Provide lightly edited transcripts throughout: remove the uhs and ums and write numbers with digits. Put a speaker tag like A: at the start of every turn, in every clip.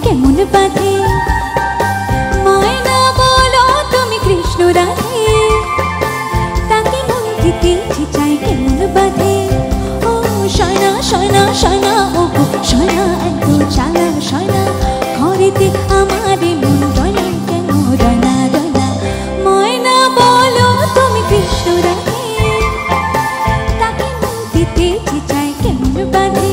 A: কেমন বাঁধে ময়না বলো তুমি কৃষ্ণ রাধে তাকে মন দিতে চাই কেমন বাঁধে ও সয়না সয়না সয়না ও সয়না এত চালা সয়না ঘরেতে আমারে মন রয়না কেন রয়না রয়না ময়না বলো তুমি কৃষ্ণ রাধে তাকে মন দিতে চাই কেমন বাঁধে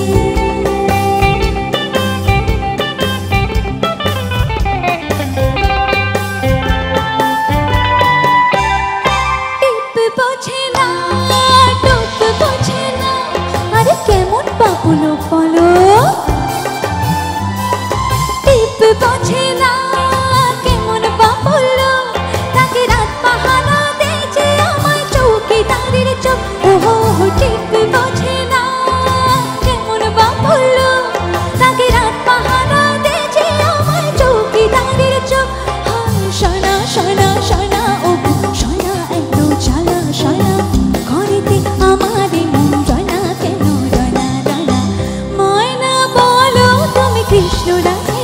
A: বলো বলো টিপ বোঝে না কেমন বাবলো তাকে রাত পাহারা দিয়েছে আমায় চৌকিদারের চোখ ওহো টিপ বোঝে না কেমন বাবলো তাকে রাত পাহারা দিয়েছে আমায় চৌকিদারের চোখ সোনা সোনা সোনা ও সোনা এত চালা সোনা ঘরেতে আমারে মন রয়না কেন রয়না রয়না ময়না বলো তুমি কৃষ্ণ রাধে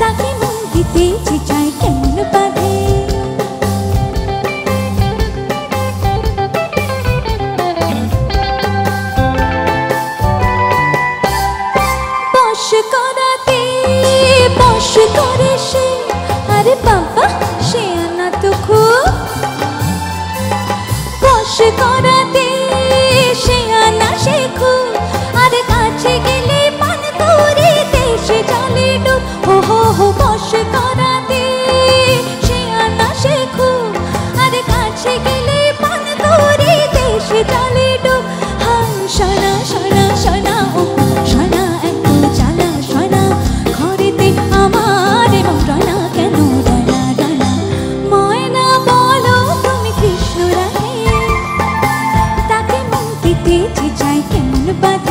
A: তাকে মন দিতে চাই কেমন বাঁধে বশ করাতে বশ করে সে আরে বাবা সে আনা তো খুব বশ করাতে সে আনা সে খুব আরে কাছে গেলে পান করে দেশে জলে ডুব হো হো হো বশ করাতে সে আনা সে খুব আরে কাছে গেলে পান করে দেশে জলে ডুব হাই সোনা সোনা সোনা ও সোনা এত চালা সোনা ঘরেতে আমার এবং রয়না কেন রয়না রয়না ময়না বলো তুমি কৃষ্ণ রাধে তাকে মন দিতে চাই কেমন বাঁধে